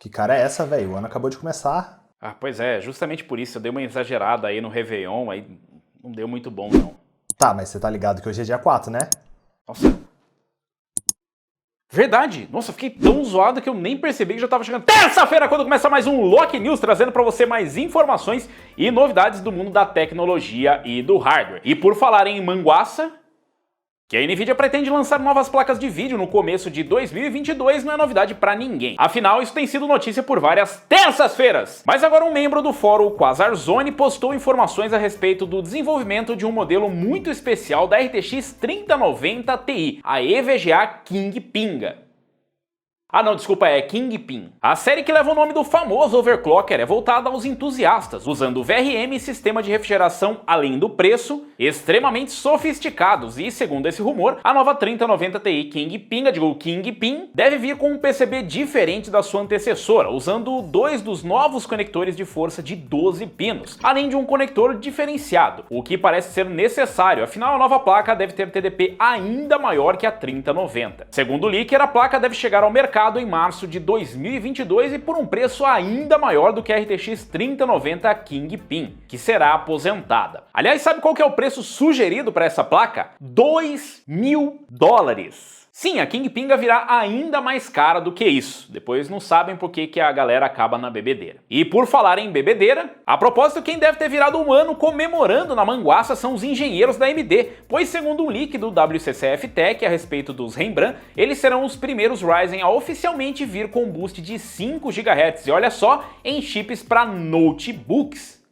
Que cara é essa, velho? O ano acabou de começar. Ah, pois é, justamente por isso eu dei uma exagerada aí no Réveillon, aí não deu muito bom não. Tá, mas você tá ligado que hoje é dia 4, né? Nossa. Verdade! Nossa, eu fiquei tão zoado que eu nem percebi que já tava chegando terça-feira quando começa mais um Loki News, trazendo pra você mais informações e novidades do mundo da tecnologia e do hardware. E por falar em manguaça, que a Nvidia pretende lançar novas placas de vídeo no começo de 2022 não é novidade pra ninguém. Afinal, isso tem sido notícia por várias terças-feiras. Mas agora um membro do fórum Quasar Zone postou informações a respeito do desenvolvimento de um modelo muito especial da RTX 3090 Ti, a EVGA King Pinga. Ah não, desculpa, é Kingpin. A série que leva o nome do famoso overclocker é voltada aos entusiastas, usando VRM e sistema de refrigeração além do preço, extremamente sofisticados e, segundo esse rumor, a nova 3090 Ti Kingpin, deve vir com um PCB diferente da sua antecessora, usando dois dos novos conectores de força de 12 pinos, além de um conector diferenciado, o que parece ser necessário, afinal a nova placa deve ter TDP ainda maior que a 3090. Segundo o leaker, a placa deve chegar ao mercado em março de 2022 e por um preço ainda maior do que a RTX 3090 Kingpin, que será aposentada. Aliás, sabe qual que é o preço sugerido para essa placa? $2.000. Sim, a Kingpinga virá ainda mais cara do que isso. Depois não sabem por que a galera acaba na bebedeira. E por falar em bebedeira, a propósito, quem deve ter virado um ano comemorando na manguaça são os engenheiros da AMD, pois segundo um leak do WCCF Tech a respeito dos Rembrandt, eles serão os primeiros Ryzen a oficialmente vir com um boost de 5 GHz, e olha só, em chips para notebooks.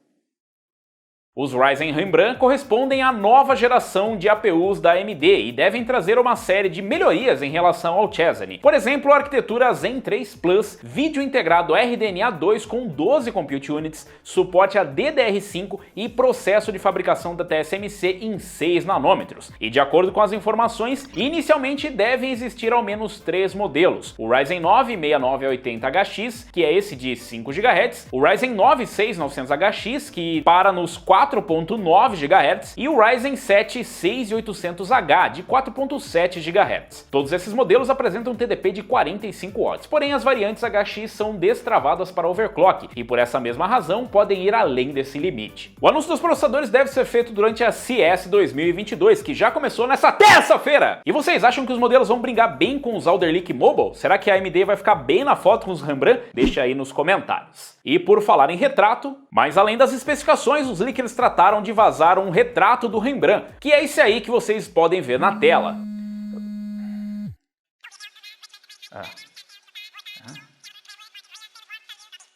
Os Ryzen Rembrandt correspondem à nova geração de APUs da AMD e devem trazer uma série de melhorias em relação ao Chesney. Por exemplo, a arquitetura Zen 3 Plus, vídeo integrado RDNA 2 com 12 Compute Units, suporte a DDR5 e processo de fabricação da TSMC em 6 nanômetros. E de acordo com as informações, inicialmente devem existir ao menos 3 modelos. O Ryzen 9 6980HX, que é esse de 5 GHz, o Ryzen 9 6900HX, que para nos 4.9 GHz, e o Ryzen 7 6800H de 4.7 GHz. Todos esses modelos apresentam TDP de 45 watts, porém as variantes HX são destravadas para overclock e por essa mesma razão podem ir além desse limite. O anúncio dos processadores deve ser feito durante a CES 2022, que já começou nessa terça-feira! E vocês acham que os modelos vão brigar bem com os Alder Lake Mobile? Será que a AMD vai ficar bem na foto com os Rembrandt? Deixa aí nos comentários. E por falar em retrato, mas além das especificações, os leakers trataram de vazar um retrato do Rembrandt, que é esse aí que vocês podem ver na tela.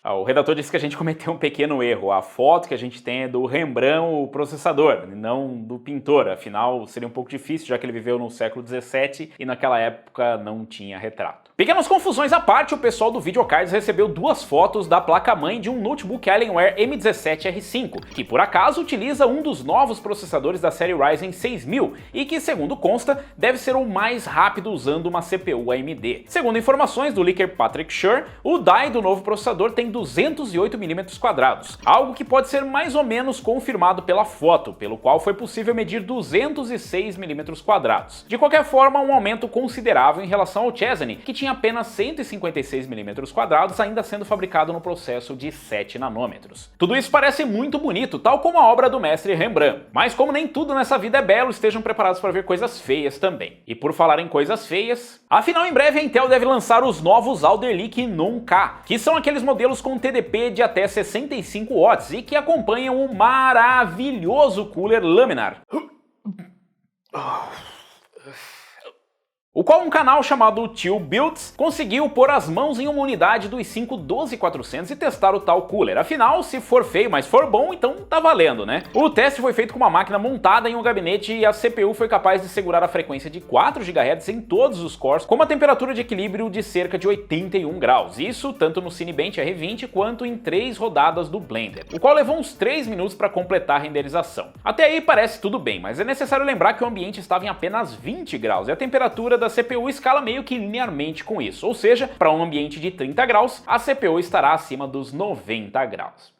O redator disse que a gente cometeu um pequeno erro. A foto que a gente tem é do Rembrandt, o processador, não do pintor. Afinal, seria um pouco difícil, já que ele viveu no século 17 e naquela época não tinha retrato. Pequenas confusões à parte, o pessoal do Videocards recebeu 2 fotos da placa-mãe de um notebook Alienware M17R5, que por acaso utiliza um dos novos processadores da série Ryzen 6000 e que, segundo consta, deve ser o mais rápido usando uma CPU AMD. Segundo informações do leaker Patrick Schur, o die do novo processador tem 208 mm², algo que pode ser mais ou menos confirmado pela foto, pelo qual foi possível medir 206 mm². De qualquer forma, um aumento considerável em relação ao Chesney, que tinha apenas 156 mm², ainda sendo fabricado no processo de 7 nanômetros. Tudo isso parece muito bonito, tal como a obra do mestre Rembrandt. Mas como nem tudo nessa vida é belo, estejam preparados para ver coisas feias também. E por falar em coisas feias, afinal em breve a Intel deve lançar os novos Alder Lake Non-K, que são aqueles modelos com TDP de até 65 watts e que acompanham o maravilhoso cooler laminar, o qual um canal chamado Tio Builds conseguiu pôr as mãos em uma unidade do i5 12400 e testar o tal cooler. Afinal, se for feio, mas for bom, então tá valendo, né? O teste foi feito com uma máquina montada em um gabinete e a CPU foi capaz de segurar a frequência de 4 GHz em todos os cores, com uma temperatura de equilíbrio de cerca de 81 graus. Isso tanto no Cinebench R20 quanto em 3 rodadas do Blender, o qual levou uns 3 minutos para completar a renderização. Até aí parece tudo bem, mas é necessário lembrar que o ambiente estava em apenas 20 graus e a temperatura da CPU escala meio que linearmente com isso, ou seja, para um ambiente de 30 graus, a CPU estará acima dos 90 graus.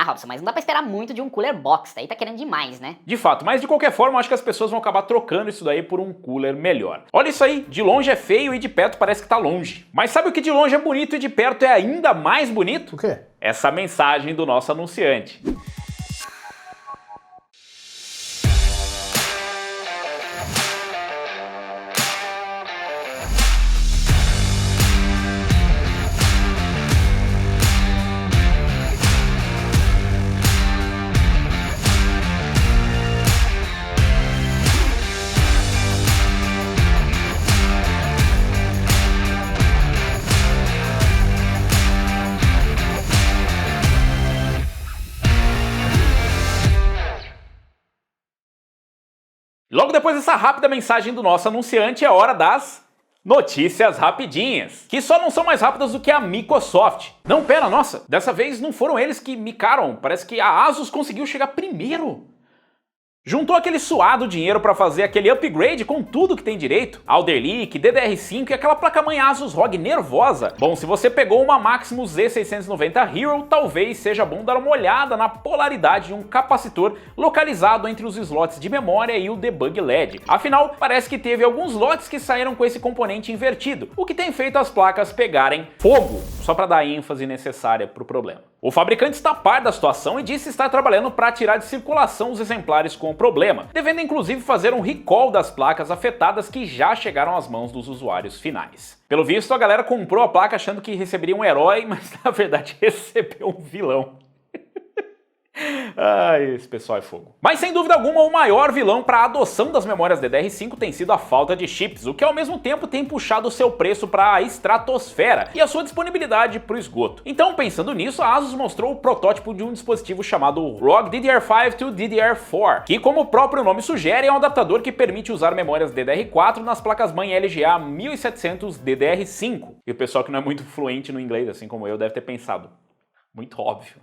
Ah, Robson, mas não dá pra esperar muito de um cooler box, daí tá querendo demais, né? De fato, mas de qualquer forma, acho que as pessoas vão acabar trocando isso daí por um cooler melhor. Olha isso aí, de longe é feio e de perto parece que tá longe. Mas sabe o que de longe é bonito e de perto é ainda mais bonito? O quê? Essa mensagem do nosso anunciante. Logo depois dessa rápida mensagem do nosso anunciante, é hora das notícias rapidinhas, que só não são mais rápidas do que a Microsoft. Não, pera, nossa, dessa vez não foram eles que micaram, parece que a Asus conseguiu chegar primeiro. Juntou aquele suado dinheiro para fazer aquele upgrade com tudo que tem direito, Alder Lake, DDR5 e aquela placa-mãe Asus ROG nervosa. Bom, se você pegou uma Maximus Z690 Hero, talvez seja bom dar uma olhada na polaridade de um capacitor localizado entre os slots de memória e o debug LED. Afinal, parece que teve alguns lotes que saíram com esse componente invertido, o que tem feito as placas pegarem fogo, só para dar a ênfase necessária para o problema. O fabricante está a par da situação e disse estar trabalhando para tirar de circulação os exemplares com o problema, devendo inclusive fazer um recall das placas afetadas que já chegaram às mãos dos usuários finais. Pelo visto, a galera comprou a placa achando que receberia um herói, mas na verdade recebeu um vilão. Ai, esse pessoal é fogo. Mas sem dúvida alguma, o maior vilão para a adoção das memórias DDR5 tem sido a falta de chips, o que ao mesmo tempo tem puxado o seu preço para a estratosfera e a sua disponibilidade para o esgoto. Então, pensando nisso, a Asus mostrou o protótipo de um dispositivo chamado ROG DDR5 to DDR4, que, como o próprio nome sugere, é um adaptador que permite usar memórias DDR4 nas placas-mãe LGA 1700 DDR5. E o pessoal que não é muito fluente no inglês, assim como eu, deve ter pensado, muito óbvio.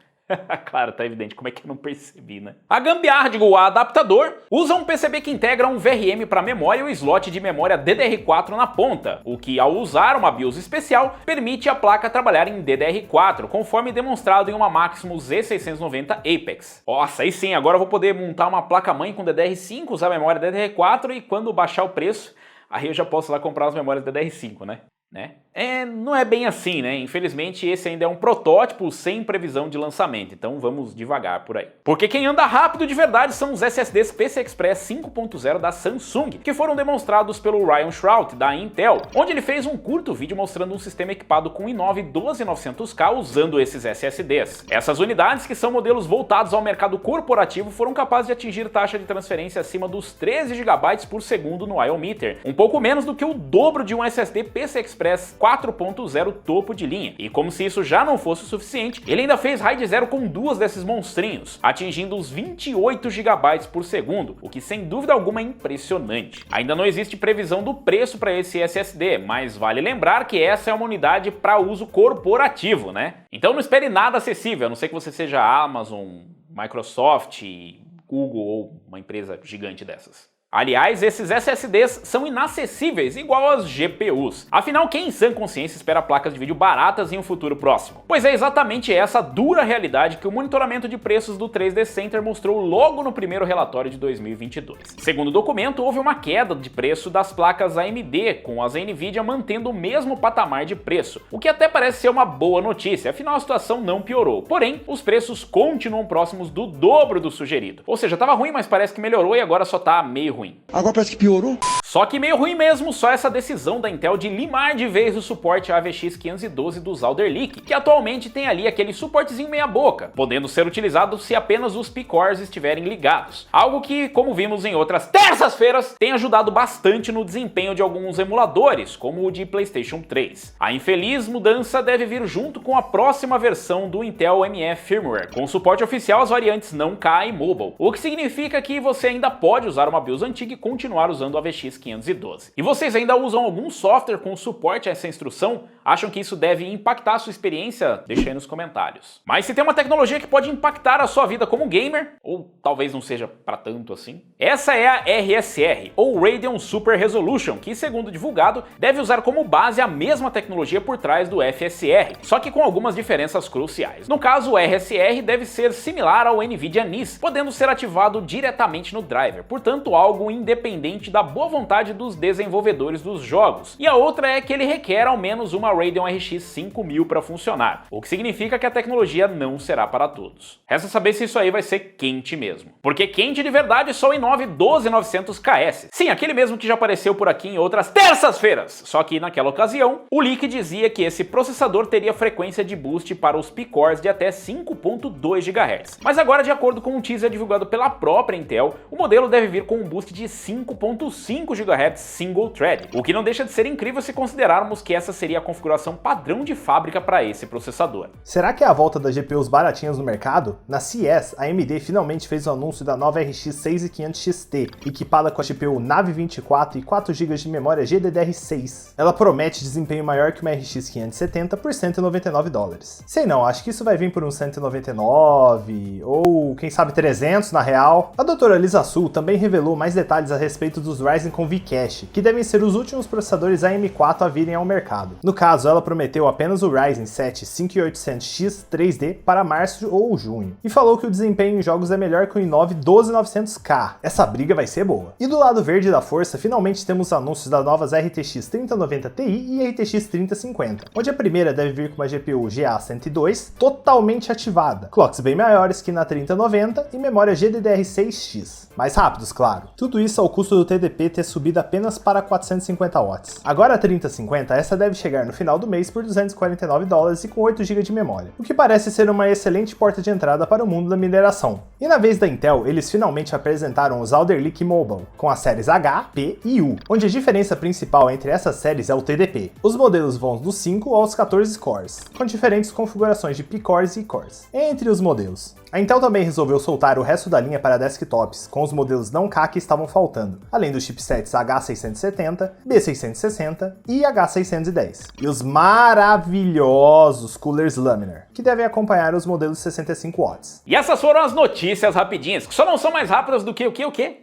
Claro, tá evidente, como é que eu não percebi, né? A gambiarra de o adaptador usa um PCB que integra um VRM para memória e o slot de memória DDR4 na ponta, o que, ao usar uma BIOS especial, permite a placa trabalhar em DDR4, conforme demonstrado em uma Maximus Z690 Apex. Nossa, aí sim, agora eu vou poder montar uma placa-mãe com DDR5, usar a memória DDR4 e quando baixar o preço, aí eu já posso lá comprar as memórias DDR5, né? Não é bem assim, né? Infelizmente esse ainda é um protótipo sem previsão de lançamento, então vamos devagar por aí. Porque quem anda rápido de verdade são os SSDs PCI Express 5.0 da Samsung, que foram demonstrados pelo Ryan Shrout da Intel, onde ele fez um curto vídeo mostrando um sistema equipado com i9 12900K usando esses SSDs. Essas unidades, que são modelos voltados ao mercado corporativo, foram capazes de atingir taxa de transferência acima dos 13 GB por segundo no IOMeter, um pouco menos do que o dobro de um SSD PCI Express 4.0 topo de linha. E como se isso já não fosse o suficiente, ele ainda fez RAID 0 com duas desses monstrinhos, atingindo os 28 GB por segundo, o que sem dúvida alguma é impressionante. Ainda não existe previsão do preço para esse SSD, mas vale lembrar que essa é uma unidade para uso corporativo, né? Então não espere nada acessível, a não ser que você seja Amazon, Microsoft, Google ou uma empresa gigante dessas. Aliás, esses SSDs são inacessíveis, igual as GPUs. Afinal, quem em sã consciência espera placas de vídeo baratas em um futuro próximo? Pois é exatamente essa dura realidade que o monitoramento de preços do 3D Center mostrou logo no primeiro relatório de 2022. Segundo o documento, houve uma queda de preço das placas AMD, com as Nvidia mantendo o mesmo patamar de preço, o que até parece ser uma boa notícia, afinal a situação não piorou. Porém, os preços continuam próximos do dobro do sugerido. Ou seja, tava ruim, mas parece que melhorou e agora só tá meio ruim. Agora parece que piorou. Só que meio ruim mesmo, só essa decisão da Intel de limar de vez o suporte AVX 512 dos Alder Lake, que atualmente tem ali aquele suportezinho meia boca, podendo ser utilizado se apenas os P-Cores estiverem ligados. Algo que, como vimos em outras terças-feiras, tem ajudado bastante no desempenho de alguns emuladores, como o de PlayStation 3. A infeliz mudança deve vir junto com a próxima versão do Intel ME Firmware, com suporte oficial às variantes não K e Mobile, o que significa que você ainda pode usar uma BIOS antiga e continuar usando o AVX 512. E vocês ainda usam algum software com suporte a essa instrução? Acham que isso deve impactar a sua experiência? Deixa aí nos comentários. Mas se tem uma tecnologia que pode impactar a sua vida como gamer, ou talvez não seja para tanto assim, essa é a RSR, ou Radeon Super Resolution, que, segundo divulgado, deve usar como base a mesma tecnologia por trás do FSR, só que com algumas diferenças cruciais. No caso, o RSR deve ser similar ao NVIDIA NIS, podendo ser ativado diretamente no driver, portanto algo independente da boa vontade dos desenvolvedores dos jogos. E a outra é que ele requer ao menos uma Radeon RX 5000 para funcionar, o que significa que a tecnologia não será para todos. Resta saber se isso aí vai ser quente mesmo. Porque quente de verdade só o i9 12900KS. Sim, aquele mesmo que já apareceu por aqui em outras terças-feiras. Só que naquela ocasião, o leak dizia que esse processador teria frequência de boost para os P-cores de até 5.2 GHz. Mas agora, de acordo com um teaser divulgado pela própria Intel, o modelo deve vir com um boost de 5.5 GHz single thread, o que não deixa de ser incrível se considerarmos que essa seria a configuração padrão de fábrica para esse processador. Será que é a volta das GPUs baratinhas no mercado? Na CES, a AMD finalmente fez o anúncio da nova RX 6500 XT, equipada com a GPU Navi 24 e 4 GB de memória GDDR6. Ela promete desempenho maior que uma RX 570 por $199. Sei não, acho que isso vai vir por uns 199 ou quem sabe 300 na real. A doutora Lisa Su também revelou mais detalhes a respeito dos Ryzen com V-Cache, que devem ser os últimos processadores AM4 a virem ao mercado. No caso, ela prometeu apenas o Ryzen 7 5800X 3D para março ou junho, e falou que o desempenho em jogos é melhor que o i9 12900K. Essa briga vai ser boa. E do lado verde da força, finalmente temos anúncios das novas RTX 3090 Ti e RTX 3050, onde a primeira deve vir com uma GPU GA102 totalmente ativada, clocks bem maiores que na 3090 e memória GDDR6X. Mais rápidos, claro. Tudo isso ao custo do TDP ter subido apenas para 450 watts. Agora a 3050, essa deve chegar no final do mês por $249 e com 8 GB de memória, o que parece ser uma excelente porta de entrada para o mundo da mineração. E na vez da Intel, eles finalmente apresentaram os Alder Lake Mobile, com as séries H, P e U, onde a diferença principal entre essas séries é o TDP. Os modelos vão dos 5 aos 14 cores, com diferentes configurações de P-cores e E-cores. Entre os modelos, a Intel também resolveu soltar o resto da linha para desktops, com os modelos não K que estavam faltando, além dos chipsets H670, B660 e H610. E os maravilhosos coolers Laminar, que devem acompanhar os modelos 65 watts. E essas foram as notícias rapidinhas, que só não são mais rápidas do que o quê?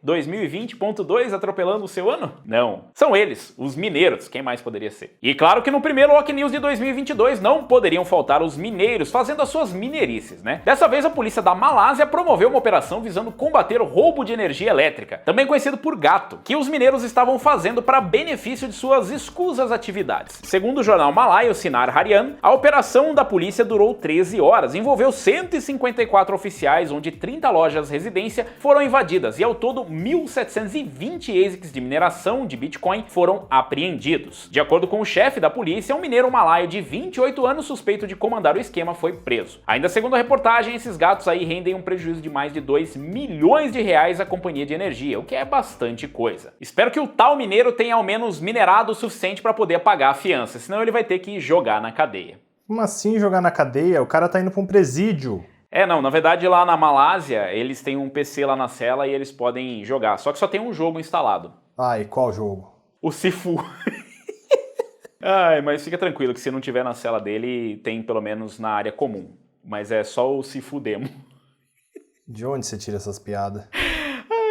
2020.2 atropelando o seu ano? Não. São eles, os mineiros, quem mais poderia ser? E claro que no primeiro Lock News de 2022 não poderiam faltar os mineiros fazendo as suas mineirices, né? Dessa vez a polícia da Malásia promoveu uma operação visando combater o roubo de energia elétrica, também conhecido por gato, que os mineiros estavam fazendo para benefício de suas escusas atividades. Segundo o jornal malaio Sinar Harian, a operação da polícia durou 13 horas, envolveu 154 oficiais, onde 30 lojas residência foram invadidas e ao todo 1.720 ASICs de mineração de Bitcoin foram apreendidos. De acordo com o chefe da polícia, um mineiro malaio de 28 anos suspeito de comandar o esquema foi preso. Ainda segundo a reportagem, esses gatos aí rendem um prejuízo de mais de 2 milhões de reais à companhia de energia, o que é bastante coisa. Espero que o tal mineiro tenha ao menos minerado o suficiente para poder pagar a fiança, senão ele vai ter que jogar na cadeia. Como assim jogar na cadeia? O cara tá indo pra um presídio. Não, na verdade lá na Malásia, eles têm um PC lá na cela e eles podem jogar, só que só tem um jogo instalado. E qual jogo? O Sifu. Mas fica tranquilo que se não tiver na cela dele, tem pelo menos na área comum. Mas é só o Sifu Demo. De onde você tira essas piadas?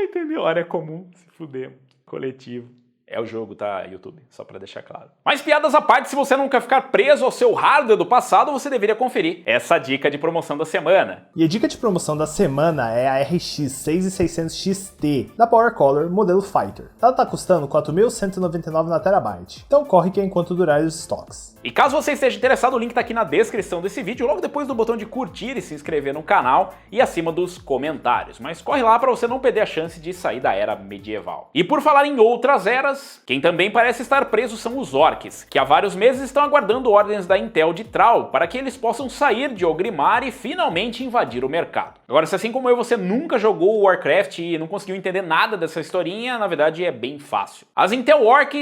Entendeu? Área comum, Sifu Demo, coletivo. É o jogo, tá, YouTube? Só pra deixar claro. Mas piadas à parte, se você não quer ficar preso ao seu hardware do passado, você deveria conferir essa dica de promoção da semana. E a dica de promoção da semana é a RX 6600 XT, da Power Color, modelo Fighter. Ela tá custando R$4.199 na Terabyte, então corre que é enquanto durarem os estoques. E caso você esteja interessado, o link tá aqui na descrição desse vídeo, logo depois do botão de curtir e se inscrever no canal e acima dos comentários. Mas corre lá pra você não perder a chance de sair da era medieval. E por falar em outras eras, mas quem também parece estar preso são os orcs, que há vários meses estão aguardando ordens da Intel de Thrall para que eles possam sair de Orgrimmar e finalmente invadir o mercado. Agora, se assim como eu você nunca jogou Warcraft e não conseguiu entender nada dessa historinha, na verdade é bem fácil. As Intel Arc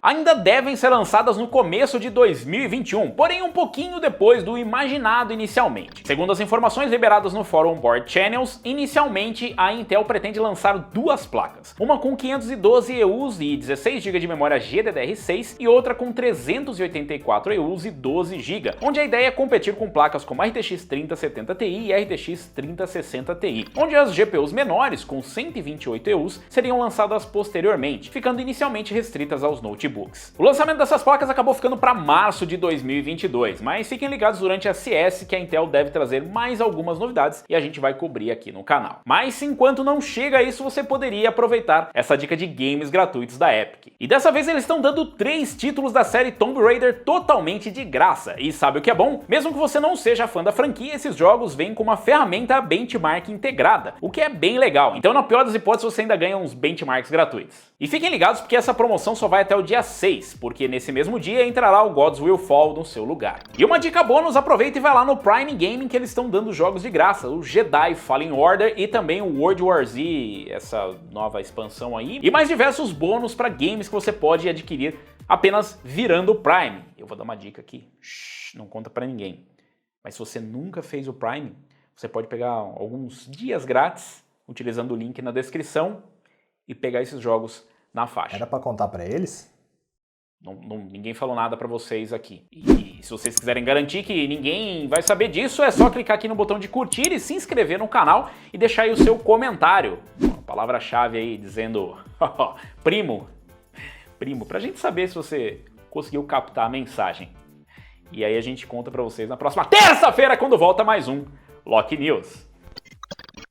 ainda devem ser lançadas no começo de 2021, porém um pouquinho depois do imaginado inicialmente. Segundo as informações liberadas no fórum Board Channels, inicialmente a Intel pretende lançar duas placas, uma com 512 EUs e 16 GB de memória GDDR6 e outra com 384 EUs e 12 GB, onde a ideia é competir com placas como a RTX 3070 Ti e a RTX 3060 Ti, onde as GPUs menores com 128 EUs seriam lançadas posteriormente, ficando inicialmente restritas aos notebooks. O lançamento dessas placas acabou ficando para março de 2022, mas fiquem ligados durante a CS que a Intel deve trazer mais algumas novidades e a gente vai cobrir aqui no canal. Mas enquanto não chega a isso, você poderia aproveitar essa dica de games gratuitos da Epic. E dessa vez eles estão dando 3 títulos da série Tomb Raider totalmente de graça. E sabe o que é bom? Mesmo que você não seja fã da franquia, esses jogos vêm com uma ferramenta benchmark integrada, o que é bem legal. Então, na pior das hipóteses, você ainda ganha uns benchmarks gratuitos. E fiquem ligados porque essa promoção só vai até o dia 6, porque nesse mesmo dia entrará o Gods Will Fall no seu lugar. E uma dica bônus, aproveita e vai lá no Prime Gaming que eles estão dando jogos de graça, o Jedi Fallen Order e também o World War Z, essa nova expansão aí, e mais diversos bônus para games que você pode adquirir apenas virando o Prime. Eu vou dar uma dica aqui, não conta para ninguém, mas se você nunca fez o Prime, você pode pegar alguns dias grátis, utilizando o link na descrição, e pegar esses jogos na faixa. Era pra contar pra eles? Ninguém falou nada pra vocês aqui. E se vocês quiserem garantir que ninguém vai saber disso, é só clicar aqui no botão de curtir e se inscrever no canal e deixar aí o seu comentário. Uma palavra-chave aí dizendo primo, pra gente saber se você conseguiu captar a mensagem. E aí a gente conta pra vocês na próxima terça-feira quando volta mais um Loki News.